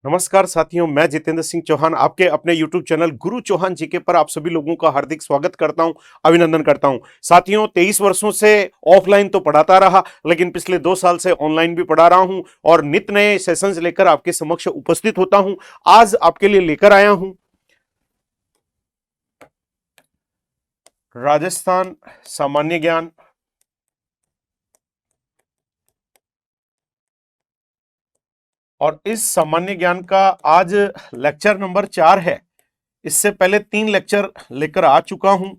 नमस्कार साथियों, मैं जितेंद्र सिंह चौहान आपके अपने YouTube चैनल गुरु चौहान जीके पर आप सभी लोगों का हार्दिक स्वागत करता हूं, अभिनंदन करता हूं। साथियों, 23 वर्षों से ऑफलाइन तो पढ़ाता रहा, लेकिन पिछले 2 साल से ऑनलाइन भी पढ़ा रहा हूं और नित्य नए सेशंस लेकर आपके समक्ष उपस्थित होता हूं। आज आपके लिए लेकर आया हूं राजस्थान सामान्य ज्ञान और इस सामान्य ज्ञान का आज लेक्चर नंबर 4 है। इससे पहले 3 लेक्चर लेकर आ चुका हूं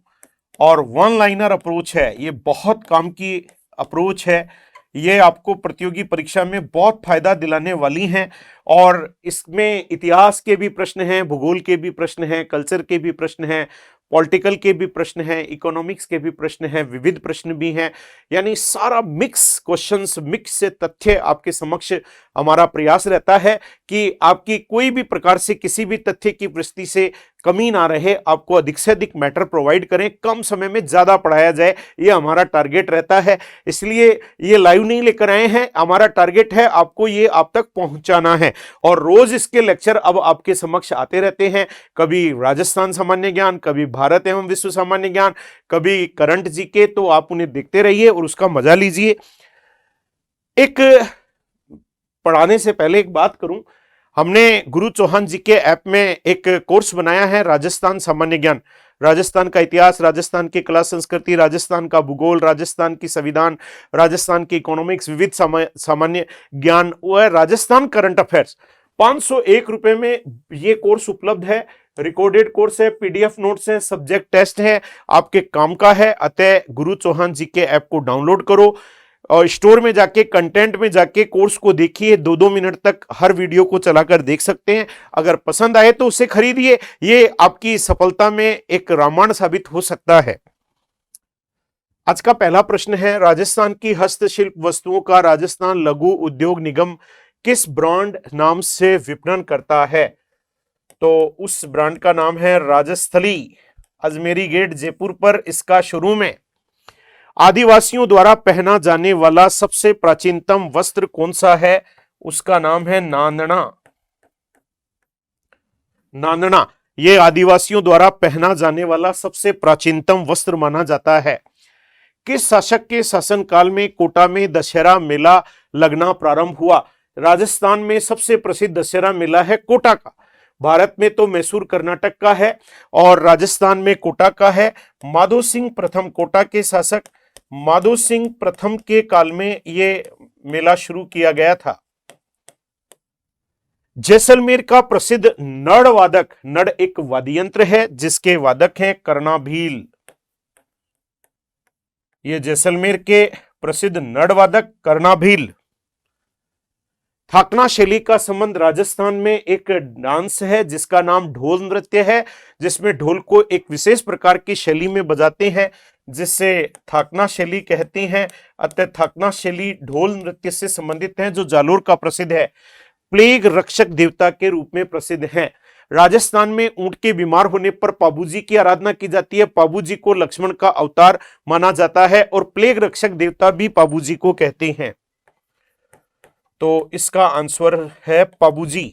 और वन लाइनर अप्रोच है। ये बहुत काम की अप्रोच है। ये आपको प्रतियोगी परीक्षा में बहुत फायदा दिलाने वाली हैं और इसमें इतिहास के भी प्रश्न हैं, भूगोल के भी प्रश्न हैं, कल्चर के भी प्रश्न हैं, पॉलिटिकल के भी प्रश्न हैं, इकोनॉमिक्स के भी प्रश्न हैं, विविध प्रश्न भी हैं। यानी सारा मिक्स क्वेश्चंस, मिक्स से तथ्य आपके समक्ष हमारा प्रयास रहता है कि आपकी कोई भी प्रकार से किसी भी तथ्य की प्रस्तुति से कमी ना रहे, आपको अधिक से अधिक मैटर प्रोवाइड करें, कम समय में ज्यादा पढ़ाया जाए, ये हमारा टारगेट रहता है। इसलिए ये लाइव नहीं लेकर आए हैं, हमारा टारगेट है आपको ये आप तक पहुंचाना है और रोज इसके लेक्चर अब आपके समक्ष आते रहते हैं। कभी राजस्थान सामान्य ज्ञान, कभी भारत एवं विश्व सामान्य ज्ञान, कभी करंट जीके, तो आप उन्हें देखते रहिए और उसका मजा लीजिए। एक पढ़ाने से पहले एक बात करूं, हमने गुरु चौहान जी के ऐप में एक कोर्स बनाया है राजस्थान सामान्य ज्ञान। राजस्थान का इतिहास, राजस्थान की कला संस्कृति, राजस्थान का भूगोल, राजस्थान की संविधान, राजस्थान की इकोनॉमिक्स, विविध सामान्य ज्ञान व राजस्थान करंट अफेयर्स। 501 रुपए में ये कोर्स उपलब्ध है। रिकॉर्डेड कोर्स है, पीडीएफ नोट्स है, सब्जेक्ट टेस्ट है, आपके काम का है। अतः गुरु चौहान जी के ऐप को डाउनलोड करो और स्टोर में जाके कंटेंट में जाके कोर्स को देखिए। 2-2 मिनट तक हर वीडियो को चलाकर देख सकते हैं। अगर पसंद आए तो उसे खरीदिए, ये आपकी सफलता में एक रामबाण साबित हो सकता है। आज का पहला प्रश्न है, राजस्थान की हस्तशिल्प वस्तुओं का राजस्थान लघु उद्योग निगम किस ब्रांड नाम से विपणन करता है? तो उस ब्रांड का नाम है राजस्थली। अजमेरी गेट जयपुर पर इसका शोरूम है। आदिवासियों द्वारा पहना जाने वाला सबसे प्राचीनतम वस्त्र कौन सा है? उसका नाम है नांदना। नांदना ये आदिवासियों द्वारा पहना जाने वाला सबसे प्राचीनतम वस्त्र माना जाता है। किस शासक के शासनकाल में कोटा में दशहरा मेला लगना प्रारंभ हुआ? राजस्थान में सबसे प्रसिद्ध दशहरा मेला है कोटा का। भारत में तो मैसूर कर्नाटक का है और राजस्थान में कोटा का है। माधो सिंह प्रथम कोटा के शासक, माधो सिंह प्रथम के काल में यह मेला शुरू किया गया था। जैसलमेर का प्रसिद्ध नड़ वादक, नड़ एक वाद्य यंत्र है जिसके वादक हैं कर्णाभील। ये जैसलमेर के प्रसिद्ध नड़ वादक कर्णाभील। थाकना शैली का संबंध राजस्थान में एक डांस है जिसका नाम ढोल नृत्य है, जिसमें ढोल को एक विशेष प्रकार की शैली में बजाते हैं जिससे थाकना शैली कहते हैं। अतः थाकना शैली ढोल नृत्य से संबंधित है जो जालोर का प्रसिद्ध है। प्लेग रक्षक देवता के रूप में प्रसिद्ध है। राजस्थान में ऊंट के बीमार होने पर पाबूजी की आराधना की जाती है। पाबूजी को लक्ष्मण का अवतार माना जाता है और प्लेग रक्षक देवता भी पाबूजी को कहते हैं। तो इसका आंसर है पाबूजी।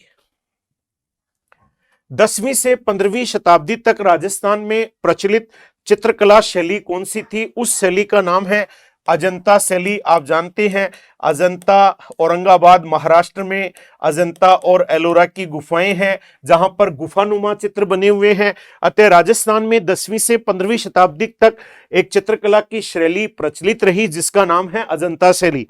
10वीं से 15वीं शताब्दी तक राजस्थान में प्रचलित चित्रकला शैली कौन सी थी? उस शैली का नाम है अजंता शैली। आप जानते हैं अजंता औरंगाबाद महाराष्ट्र में अजंता और एलोरा की गुफाएं हैं जहां पर गुफानुमा चित्र बने हुए हैं। अतः राजस्थान में 10वीं से 15वीं शताब्दी तक एक चित्रकला की शैली प्रचलित रही जिसका नाम है अजंता शैली।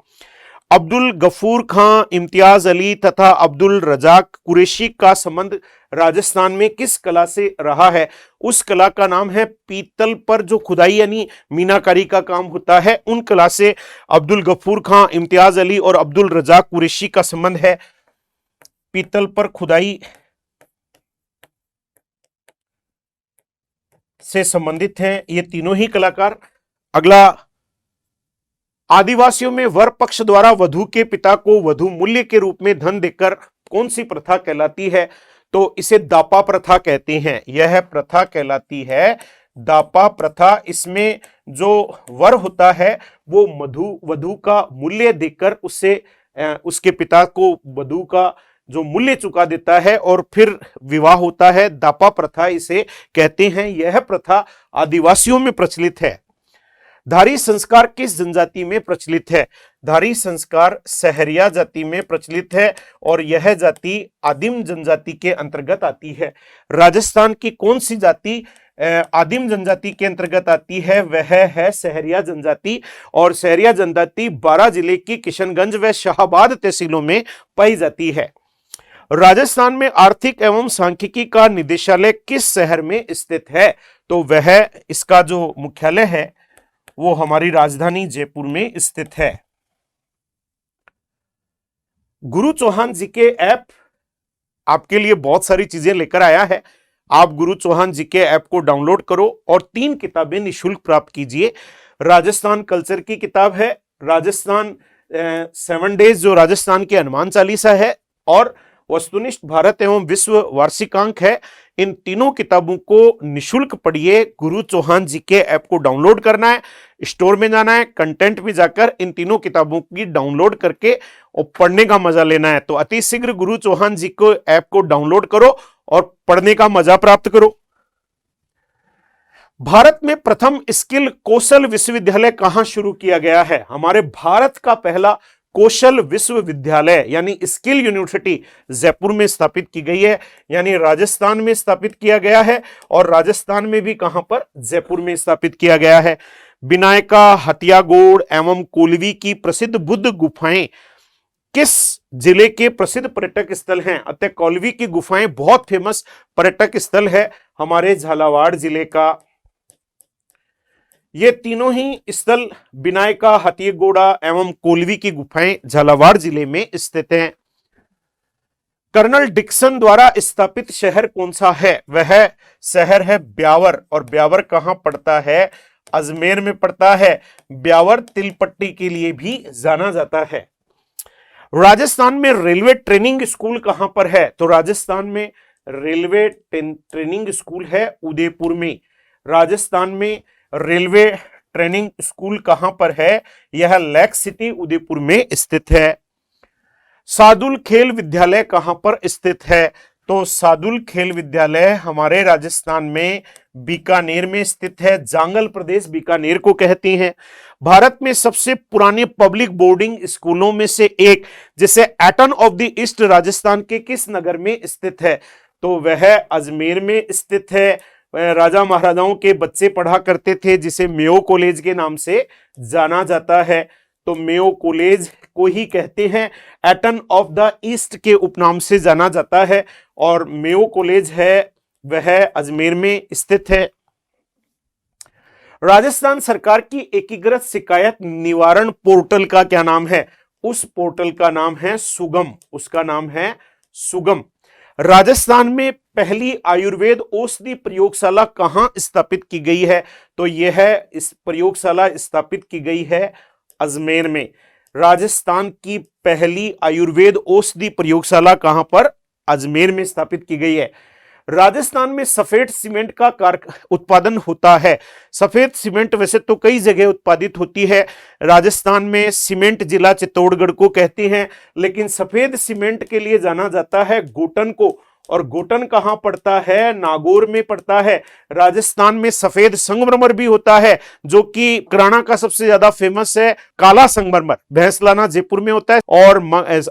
अब्दुल गफूर खां, इम्तियाज अली तथा अब्दुल रजाक कुरैशी का संबंध राजस्थान में किस कला से रहा है? उस कला का नाम है पीतल पर जो खुदाई यानी मीनाकारी का काम होता है, उन कला से अब्दुल गफूर खां, इम्तियाज अली और अब्दुल रजाक कुरैशी का संबंध है। पीतल पर खुदाई से संबंधित हैं ये तीनों ही कलाकार। अगला, आदिवासियों में वर पक्ष द्वारा वधु के पिता को वधु मूल्य के रूप में धन देकर कौन सी प्रथा कहलाती है? तो इसे दापा प्रथा कहते हैं। यह प्रथा कहलाती है दापा प्रथा। इसमें जो वर होता है वो वधु का मूल्य देकर उससे उसके पिता को वधु का जो मूल्य चुका देता है और फिर विवाह होता है, दापा प्रथा इसे कहते हैं। यह प्रथा आदिवासियों में प्रचलित है। धारी संस्कार किस जनजाति में प्रचलित है? धारी संस्कार सहरिया जाति में प्रचलित है और यह जाति आदिम जनजाति के अंतर्गत आती है। राजस्थान की कौन सी जाति आदिम जनजाति के अंतर्गत आती है? वह है सहरिया जनजाति, और सहरिया जनजाति 12 जिले की किशनगंज व शाहाबाद तहसीलों में पाई जाती है। राजस्थान में आर्थिक एवं सांख्यिकी का निदेशालय किस शहर में स्थित है? तो वह इसका जो मुख्यालय है वो हमारी राजधानी जयपुर में स्थित है। गुरु चौहान जी के ऐप आपके लिए बहुत सारी चीजें लेकर आया है। आप गुरु चौहान जी के ऐप को डाउनलोड करो और 3 किताबें निशुल्क प्राप्त कीजिए। राजस्थान कल्चर की किताब है, राजस्थान 7 डेज जो राजस्थान के हनुमान चालीसा है, और वस्तुनिष्ठ भारत एवं विश्व वार्षिकांक है। इन तीनों किताबों को निशुल्क पढ़िए। गुरु चौहान जी के ऐप को डाउनलोड करना है, स्टोर में जाना है, कंटेंट में जाकर इन तीनों किताबों की डाउनलोड करके और पढ़ने का मजा लेना है। तो अति शीघ्र गुरु चौहान जी को ऐप को डाउनलोड करो और पढ़ने का मजा प्राप्त करो। भारत में प्रथम स्किल कौशल विश्वविद्यालय कहां शुरू किया गया है? हमारे भारत का पहला कौशल विश्वविद्यालय यानी स्किल यूनिवर्सिटी जयपुर में स्थापित की गई है, यानी राजस्थान में स्थापित किया गया है। और राजस्थान में भी कहां पर? जयपुर में स्थापित किया गया है। बिनायका, हथियागोड़ एवं कोलवी की प्रसिद्ध बुद्ध गुफाएं किस जिले के प्रसिद्ध पर्यटक स्थल हैं? अतः कोलवी की गुफाएं बहुत फेमस पर्यटक स्थल है हमारे झालावाड़ जिले का। ये तीनों ही स्थल बिनायका, हथियागोड़ा एवं कोलवी की गुफाएं झालावाड़ जिले में स्थित हैं। कर्नल डिक्सन द्वारा स्थापित शहर कौन सा है? वह शहर है ब्यावर, और ब्यावर कहां पड़ता है? अजमेर में पड़ता है। ब्यावर तिल पट्टी के लिए भी जाना जाता है। राजस्थान में रेलवे ट्रेनिंग स्कूल कहां पर है? तो राजस्थान में रेलवे ट्रेनिंग स्कूल है उदयपुर में। राजस्थान में रेलवे ट्रेनिंग स्कूल कहां पर है? यह लेक सिटी उदयपुर में स्थित है। सादुल खेल विद्यालय कहां पर स्थित है? तो सादुल खेल विद्यालय हमारे राजस्थान में बीकानेर में स्थित है। जांगल प्रदेश बीकानेर को कहते हैं। भारत में सबसे पुराने पब्लिक बोर्डिंग स्कूलों में से एक, जिसे Eton of the east Rajasthan के किस नगर में स्थित है? तो वह अजमेर में स्थित है। राजा महाराजाओं के बच्चे पढ़ा करते थे, जिसे मेयो कॉलेज के नाम से जाना जाता है। तो मेयो कॉलेज को ही कहते हैं, एटन ऑफ द ईस्ट के उपनाम से जाना जाता है, और मेयो कॉलेज है वह अजमेर में स्थित है। राजस्थान सरकार की एकीकृत शिकायत निवारण पोर्टल का क्या नाम है? उस पोर्टल का नाम है सुगम, उसका नाम है सुगम। राजस्थान में पहली आयुर्वेद औषधि प्रयोगशाला कहां स्थापित की गई है? तो यह इस प्रयोगशाला स्थापित की गई है अजमेर में। राजस्थान की पहली आयुर्वेद औषधि प्रयोगशाला कहां पर? अजमेर में स्थापित की गई है। राजस्थान में सफेद सीमेंट का उत्पादन होता है। सफेद सीमेंट वैसे तो कई जगह उत्पादित होती है। राजस्थान में सीमेंट जिला चित्तौड़गढ़ को कहते हैं, लेकिन सफेद सीमेंट के लिए जाना जाता है गोटन को, और गोटन कहां पड़ता है? नागौर में पड़ता है। राजस्थान में सफेद संगमरमर भी होता है, जो कि किराना का सबसे ज्यादा फेमस है। काला संगमरमर भैंसलाना जयपुर में होता है, और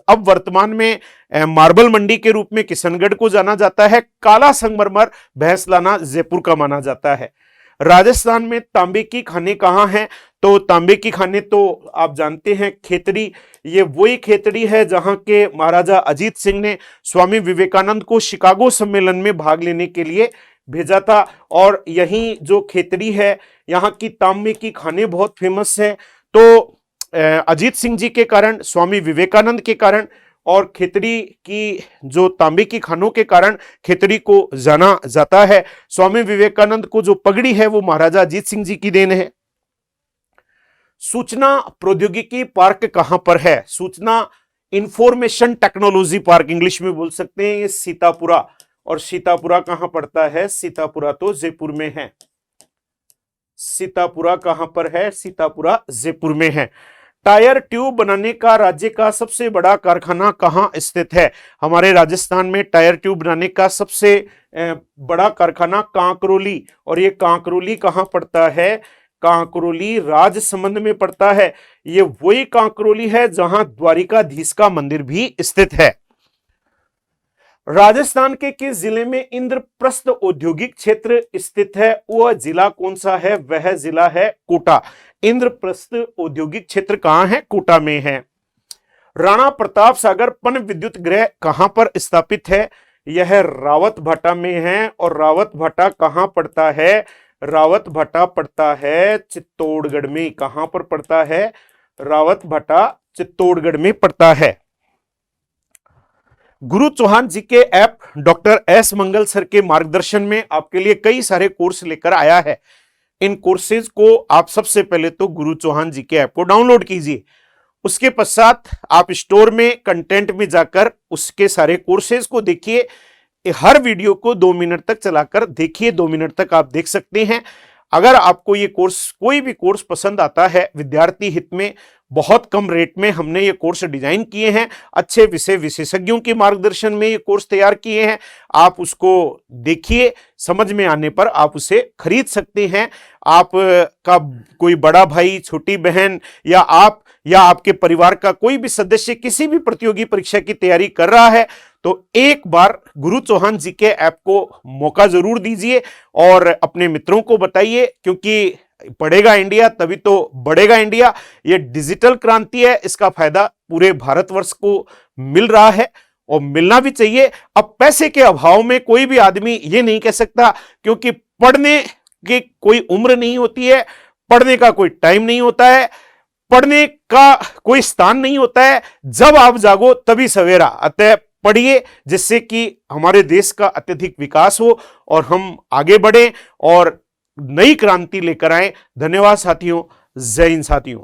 अब वर्तमान में मार्बल मंडी के रूप में किशनगढ़ को जाना जाता है। काला संगमरमर भैंसलाना जयपुर का माना जाता है। राजस्थान में तांबे की खाने कहां हैं? तो तांबे की खाने तो आप जानते हैं खेतड़ी, ये वही खेतड़ी है जहां के महाराजा अजीत सिंह ने स्वामी विवेकानंद को शिकागो सम्मेलन में भाग लेने के लिए भेजा था, और यही जो खेतड़ी है यहाँ की तांबे की खाने बहुत फेमस है। तो अजीत सिंह जी के कारण, स्वामी विवेकानंद के कारण और खेतड़ी की जो तांबे की खानों के कारण खेतड़ी को जाना जाता है। स्वामी विवेकानंद को जो पगड़ी है वो महाराजा अजीत सिंह जी की देन है। सूचना प्रौद्योगिकी पार्क कहां पर है? सूचना इंफॉर्मेशन टेक्नोलॉजी पार्क इंग्लिश में बोल सकते हैं, ये सीतापुरा। और सीतापुरा कहां पड़ता है? सीतापुरा तो जयपुर में है। सीतापुरा कहां पर है? सीतापुरा जयपुर में है। टायर ट्यूब बनाने का राज्य का सबसे बड़ा कारखाना कहाँ स्थित है? हमारे राजस्थान में टायर ट्यूब बनाने का सबसे बड़ा कारखाना कांकरोली, और ये कांकरोली कहाँ पड़ता है? कांकरोली राजसमंद में पड़ता है। ये वही कांकरोली है जहां द्वारिकाधीश का मंदिर भी स्थित है। राजस्थान के किस जिले में इंद्रप्रस्थ औद्योगिक क्षेत्र स्थित है? वह जिला कौन सा है? वह जिला है कोटा। इंद्रप्रस्थ औद्योगिक क्षेत्र कहां है? कोटा में है। राणा प्रताप सागर पन विद्युत गृह कहां पर स्थापित है? यह रावत भाटा में है। और रावत भाटा कहां पड़ता है? रावत भाटा पड़ता है चित्तौड़गढ़ में। कहां पर पड़ता है? रावत भाटा चित्तौड़गढ़ में पड़ता है। गुरु चौहान जी के ऐप डॉक्टर एस मंगल सर के मार्गदर्शन में आपके लिए कई सारे कोर्स लेकर आया है। इन कोर्सेज को आप सबसे पहले तो गुरु चौहान जी के ऐप को डाउनलोड कीजिए। उसके पश्चात आप स्टोर में कंटेंट में जाकर उसके सारे कोर्सेज को देखिए। हर वीडियो को 2 मिनट तक चलाकर देखिए। 2 मिनट तक आप देख सकते हैं। अगर आपको ये कोर्स, कोई भी कोर्स पसंद आता है, विद्यार्थी हित में बहुत कम रेट में हमने ये कोर्स डिजाइन किए हैं। अच्छे विषय विशेषज्ञों के मार्गदर्शन में ये कोर्स तैयार किए हैं। आप उसको देखिए, समझ में आने पर आप उसे खरीद सकते हैं। आप का कोई बड़ा भाई, छोटी बहन या आप या आपके परिवार का कोई भी सदस्य किसी भी प्रतियोगी परीक्षा की तैयारी कर रहा है तो एक बार गुरु चौहान जी के ऐप को मौका जरूर दीजिए और अपने मित्रों को बताइए, क्योंकि पढ़ेगा इंडिया तभी तो बढ़ेगा इंडिया। ये डिजिटल क्रांति है, इसका फायदा पूरे भारतवर्ष को मिल रहा है और मिलना भी चाहिए। अब पैसे के अभाव में कोई भी आदमी ये नहीं कह सकता, क्योंकि पढ़ने की कोई उम्र नहीं होती है, पढ़ने का कोई टाइम नहीं होता है, पढ़ने का कोई स्थान नहीं होता है। जब आप जागो तभी सवेरा। अतः पढ़िए, जिससे कि हमारे देश का अत्यधिक विकास हो और हम आगे बढ़ें और नई क्रांति लेकर आए। धन्यवाद साथियों। जय हिंद साथियों।